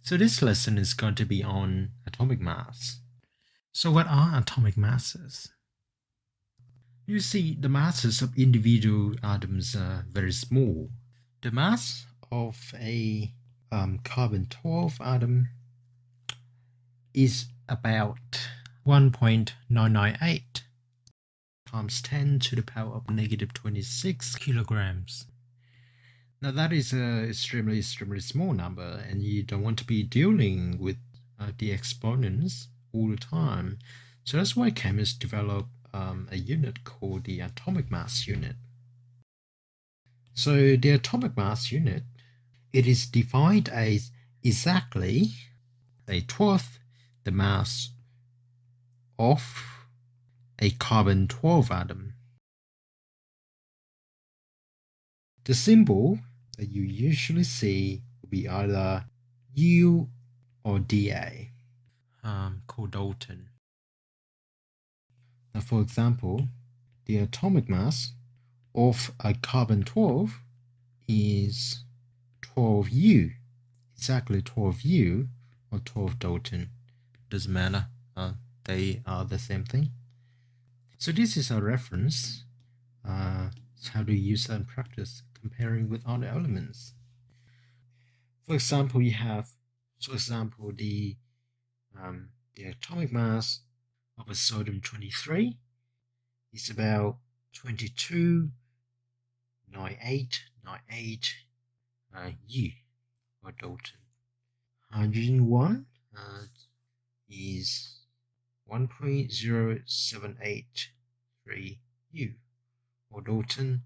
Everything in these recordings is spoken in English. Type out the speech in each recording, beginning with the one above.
So this lesson is going to be on atomic mass. So what are atomic masses? You see, the masses of individual atoms are very small. The mass of a carbon-12 atom is about 1.998 times 10 to the power of negative 26 kilograms. Now that is an extremely small number, and you don't want to be dealing with the exponents all the time. So that's why chemists develop a unit called the atomic mass unit. So the atomic mass unit, it is defined as exactly a 12th the mass of a carbon-12 atom. The symbol that you usually see will be either U or Da, called Dalton. Now, for example, the atomic mass of a carbon-12 is 12U, exactly 12U or 12 Dalton. Doesn't matter, they are the same thing. So this is a reference. How to use that in practice, comparing with other elements. For example, you have, the atomic mass of a sodium-23 is about 22.9898 U or Dalton. Hydrogen-1 is 1.0783 U or Dalton.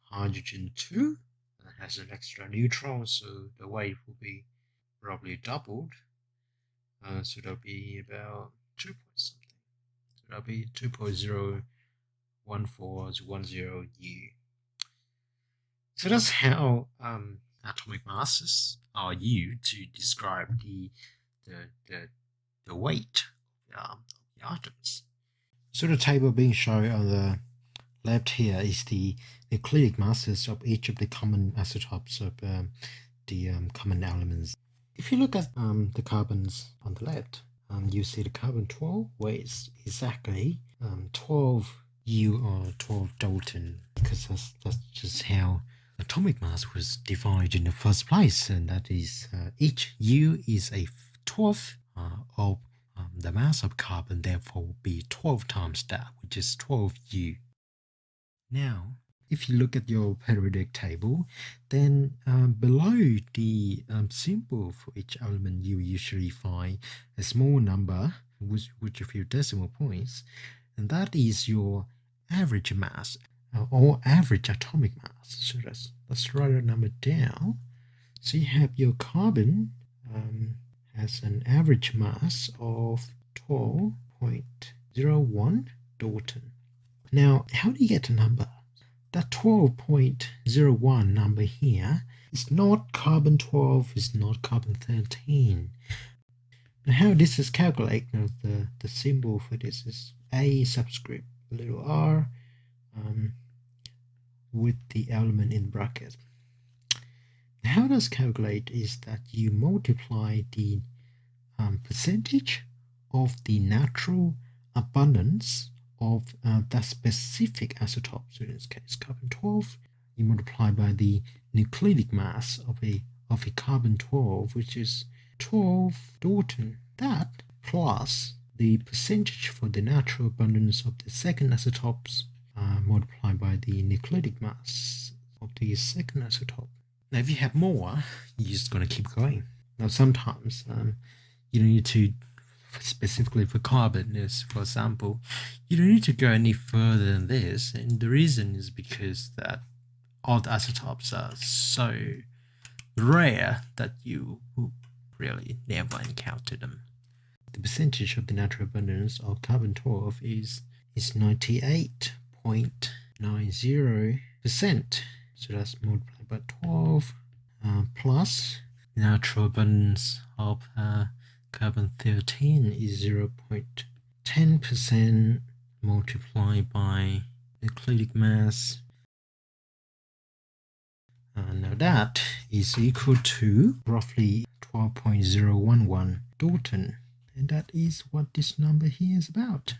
Hydrogen-2 has an extra neutron, so the weight will be probably doubled. So that'll be about 2 point something. So that'll be 2.01410 U. So that's how atomic masses are used to describe the weight of the atoms. So the table being shown on the left here is the nucleic masses of each of the common isotopes of the common elements. If you look at the carbons on the left, you see the carbon-12 weighs exactly 12 U or 12 Dalton, because that's just how atomic mass was defined in the first place, and that is each U is a 12th of the mass of carbon, therefore will be 12 times that, which is 12 U. Now, if you look at your periodic table, then below the symbol for each element, you usually find a small number with a few decimal points, and that is your average mass or average atomic mass. So let's write a number down. So you have your carbon has an average mass of 12.01 Dalton. Now, how do you get a number? That 12.01 number here is not carbon-12, is not carbon-13. Now, how this is calculated, the symbol for this is A subscript little r with the element in bracket. How does calculate is that you multiply the percentage of the natural abundance of that specific isotope. So in this case, carbon-12, you multiply by the nucleic mass of a carbon-12, which is 12 Dalton. That plus the percentage for the natural abundance of the second isotopes multiplied by the nucleic mass of the second isotope. Now, if you have more, you're just going to keep going. Now, sometimes you don't need to, specifically for carbon, is for example, you don't need to go any further than this, and the reason is because that all the isotopes are so rare that you will really never encounter them. The percentage of the natural abundance of carbon-12 is 98.90%. So that's multiplied by 12 plus natural abundance of carbon-13 is 0.10% multiplied by nucleic mass. Now that is equal to roughly 4.011 Dalton. And that is what this number here is about.